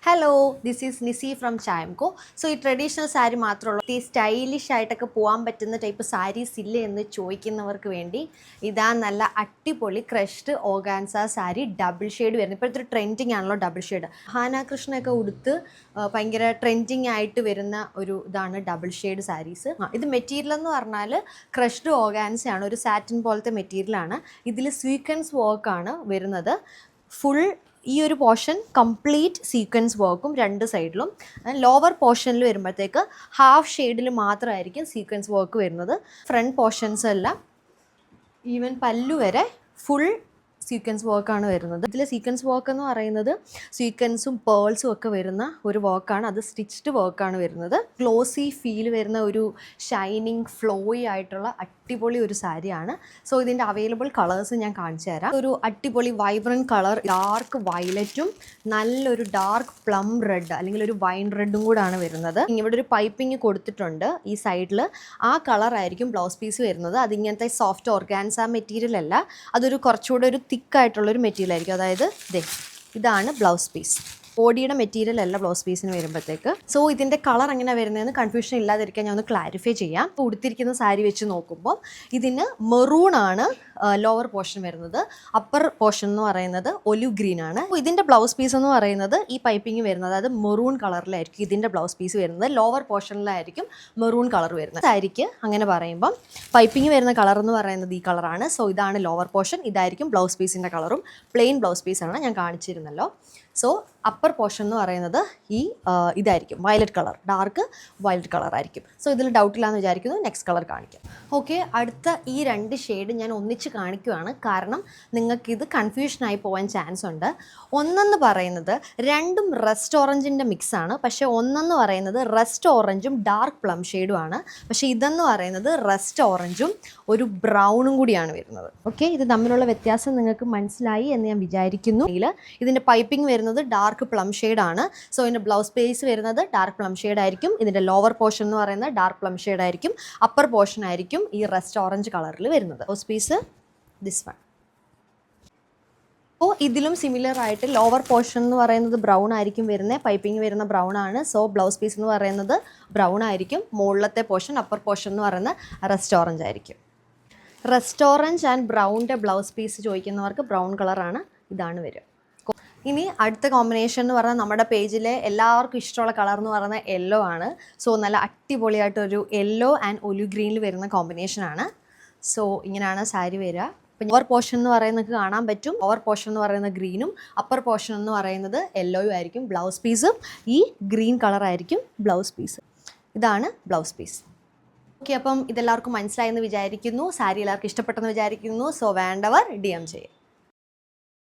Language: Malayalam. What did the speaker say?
Hello, this is Nisi from Chayamko. So ഈ ട്രഡീഷണൽ സാരി മാത്രമുള്ള ഈ സ്റ്റൈലിഷ് ആയിട്ടൊക്കെ പോകാൻ പറ്റുന്ന ടൈപ്പ് സാരീസ് ഇല്ലേ എന്ന് ചോദിക്കുന്നവർക്ക് വേണ്ടി ഇതാ നല്ല അടിപൊളി crushed organza sari double shade വരുന്നത്. ഇപ്പോഴത്തെ ട്രെൻഡിങ് ആണല്ലോ ഡബിൾ ഷെയ്ഡ്. ഹാന കൃഷ്ണയൊക്കെ ഉടുത്ത് ഭയങ്കര ട്രെൻഡിങ് ആയിട്ട് വരുന്ന ഒരു ഇതാണ് ഡബിൾ ഷെയ്ഡ് സാരീസ്. ഇത് മെറ്റീരിയൽ എന്ന് പറഞ്ഞാൽ ക്രഷ്ഡ് ഓർഗാൻസയാണ്, ഒരു സാറ്റിൻ പോലത്തെ മെറ്റീരിയലാണ്. ഇതിൽ സ്വീക്വൻസ് വർക്കാണ് വരുന്നത്. ഫുൾ ഈ ഒരു പോർഷൻ കംപ്ലീറ്റ് സീക്വൻസ് വർക്കും രണ്ട് സൈഡിലും. ലോവർ പോർഷനിൽ വരുമ്പോഴത്തേക്ക് ഹാഫ് ഷെയ്ഡിൽ മാത്രമായിരിക്കും സീക്വൻസ് വർക്ക് വരുന്നത്. ഫ്രണ്ട് പോർഷൻസ് എല്ലാം ഈവൻ പല്ലു വരെ ഫുൾ സീക്വൻസ് വർക്കാണ് വരുന്നത്. ഇതിൽ സീക്വൻസ് വർക്ക് എന്ന് പറയുന്നത് സീക്വൻസും പേൾസും ഒക്കെ വരുന്ന ഒരു വർക്കാണ്. അത് സ്റ്റിച്ച്ഡ് വർക്കാണ് വരുന്നത്. ഗ്ലോസി ഫീൽ വരുന്ന ഒരു ഷൈനിങ് ഫ്ലോയി ആയിട്ടുള്ള അടിപൊളി ഒരു സാരിയാണ്. സോ ഇതിൻ്റെ അവൈലബിൾ കളേഴ്സ് ഞാൻ കാണിച്ചു തരാം. ഒരു അടിപൊളി വൈബ്രൻറ്റ് കളർ, ഡാർക്ക് വയലറ്റും നല്ലൊരു ഡാർക്ക് പ്ലം റെഡ് അല്ലെങ്കിൽ ഒരു വൈൻ റെഡും കൂടാണ് വരുന്നത്. ഇവിടെ ഒരു പൈപ്പിംഗ് കൊടുത്തിട്ടുണ്ട് ഈ സൈഡിൽ. ആ കളറായിരിക്കും ബ്ലൗസ് പീസ് വരുന്നത്. അതിങ്ങനത്തെ സോഫ്റ്റ് ഓർഗാൻസ മെറ്റീരിയൽ അല്ല, അതൊരു കുറച്ചുകൂടെ ഒരു തിക്കായിട്ടുള്ളൊരു മെറ്റീരിയൽ ആയിരിക്കും. അതായത് ഇതാണ് ബ്ലൗസ് പീസ്. ബോഡിയുടെ മെറ്റീരിയൽ അല്ല ബ്ലൗസ് പീസിന് വരുമ്പോഴത്തേക്ക്. സോ ഇതിൻ്റെ കളർ എങ്ങനെ വരുന്നതെന്ന് കൺഫ്യൂഷൻ ഇല്ലാതിരിക്കാൻ ഞാൻ ഒന്ന് ക്ലാരിഫൈ ചെയ്യാം. ഉടുത്തിരിക്കുന്ന സാരി വെച്ച് നോക്കുമ്പോൾ ഇതിന് മെറൂൺ ആണ് ലോവർ പോർഷൻ വരുന്നത്. അപ്പർ പോർഷൻ എന്ന് പറയുന്നത് ഒലിവ് ഗ്രീൻ ആണ്. ഇതിൻ്റെ ബ്ലൗസ് പീസ് എന്ന് പറയുന്നത് ഈ പൈപ്പിംഗ് വരുന്നത്, അതായത് മെറൂൺ കളറിലായിരിക്കും ഇതിൻ്റെ ബ്ലൗസ് പീസ് വരുന്നത്. ലോവർ പോർഷനിലായിരിക്കും മെറൂൺ കളർ വരുന്നത്. സാരിക്ക് അങ്ങനെ പറയുമ്പം പൈപ്പിംഗ് വരുന്ന കളർ എന്ന് പറയുന്നത് ഈ കളറാണ്. സോ ഇതാണ് ലോവർ പോർഷൻ, ഇതായിരിക്കും ബ്ലൗസ് പീസിൻ്റെ കളറും. പ്ലെയിൻ ബ്ലൗസ് പീസാണ്, ഞാൻ കാണിച്ചിരുന്നല്ലോ. സോ അപ്പർ പോർഷൻ എന്ന് പറയുന്നത് ഈ ഇതായിരിക്കും violet colour, dark violet colour ആയിരിക്കും. സോ ഇതിൽ ഡൗട്ടില്ലാന്ന് വിചാരിക്കുന്നു. നെക്സ്റ്റ് കളർ കാണിക്കാം. ഓക്കെ, അടുത്ത ഈ രണ്ട് ഷെയ്ഡ് ഞാൻ ഒന്നിച്ച് കാണിക്കുകയാണ്, കാരണം നിങ്ങൾക്കിത് കൺഫ്യൂഷനായി പോകാൻ ചാൻസ് ഉണ്ട്. ഒന്നെന്ന് പറയുന്നത് രണ്ടും റസ്റ്റ് ഓറഞ്ചിൻ്റെ മിക്സാണ്, പക്ഷേ ഒന്നെന്ന് പറയുന്നത് റസ്റ്റ് ഓറഞ്ചും ഡാർക്ക് പ്ലം ഷെയ്ഡുമാണ്. പക്ഷേ ഇതെന്ന് പറയുന്നത് റസ്റ്റ് ഓറഞ്ചും ഒരു ബ്രൗണും കൂടിയാണ് വരുന്നത്. ഓക്കെ, ഇത് തമ്മിലുള്ള വ്യത്യാസം നിങ്ങൾക്ക് മനസ്സിലായി എന്ന് ഞാൻ വിചാരിക്കുന്നു. ഇതിൻ്റെ പൈപ്പിംഗ് വരുന്നത് ഡാർക്ക് പ്ലം ഷെയ്ഡാണ്. സോ ഇതിൻ്റെ ബ്ലൗസ് പീസ് വരുന്നത് ഡാർക്ക് പ്ലം ഷെയ്ഡ് ആയിരിക്കും. ഇതിൻ്റെ ലോവർ പോർഷൻ എന്ന് പറയുന്നത് ഡാർക്ക് പ്ലം ഷെയ്ഡ് ആയിരിക്കും. അപ്പർ പോർഷൻ ആയിരിക്കും ഈ റസ്റ്റ് ഓറഞ്ച് കളറിൽ വരുന്നത്. Blouse piece this one. അപ്പോൾ ഇതിലും സിമിലർ ആയിട്ട് ലോവർ പോർഷൻ എന്ന് പറയുന്നത് ബ്രൗൺ ആയിരിക്കും വരുന്നത്. പൈപ്പിംഗ് വരുന്ന ബ്രൗൺ ആണ്. സോ ബ്ലൗസ് പീസ് എന്ന് പറയുന്നത് ബ്രൗൺ ആയിരിക്കും. മുകളിലത്തെ പോർഷൻ അപ്പർ പോർഷൻ എന്ന് പറയുന്നത് റസ്റ്റ് ഓറഞ്ച് ആയിരിക്കും. റസ്റ്റ് ഓറഞ്ച് ആൻഡ് ബ്രൗണിൻ്റെ ബ്ലൗസ് പീസ് ചോദിക്കുന്നവർക്ക് ബ്രൗൺ കളറാണ് ഇതാണ് വരിക. ഇനി അടുത്ത കോമ്പിനേഷൻ എന്ന് പറഞ്ഞാൽ നമ്മുടെ പേജിലെ എല്ലാവർക്കും ഇഷ്ടമുള്ള കളർ എന്ന് പറയുന്നത് യെല്ലോ ആണ്. സോ നല്ല അടിപൊളിയായിട്ടൊരു യെല്ലോ ആൻഡ് ഒലിവ് ഗ്രീനിൽ വരുന്ന കോമ്പിനേഷനാണ്. സോ ഇങ്ങനെയാണ് സാരി വരിക. ഓവർ പോർഷൻ എന്ന് പറയുന്നത് കാണാൻ പറ്റും. ഓവർ പോർഷൻ എന്ന് പറയുന്നത് ഗ്രീനും അപ്പർ പോർഷൻ എന്ന് പറയുന്നത് യെല്ലോയും ആയിരിക്കും. ബ്ലൗസ് പീസും ഈ ഗ്രീൻ കളറായിരിക്കും ബ്ലൗസ് പീസ്. ഇതാണ് ബ്ലൗസ് പീസ്. ഓക്കെ, അപ്പം ഇതെല്ലാവർക്കും മനസ്സിലായെന്ന് വിചാരിക്കുന്നു. സാരി എല്ലാവർക്കും ഇഷ്ടപ്പെട്ടെന്ന് വിചാരിക്കുന്നു. സോ വേണ്ടവർ DM ചെയ്യും.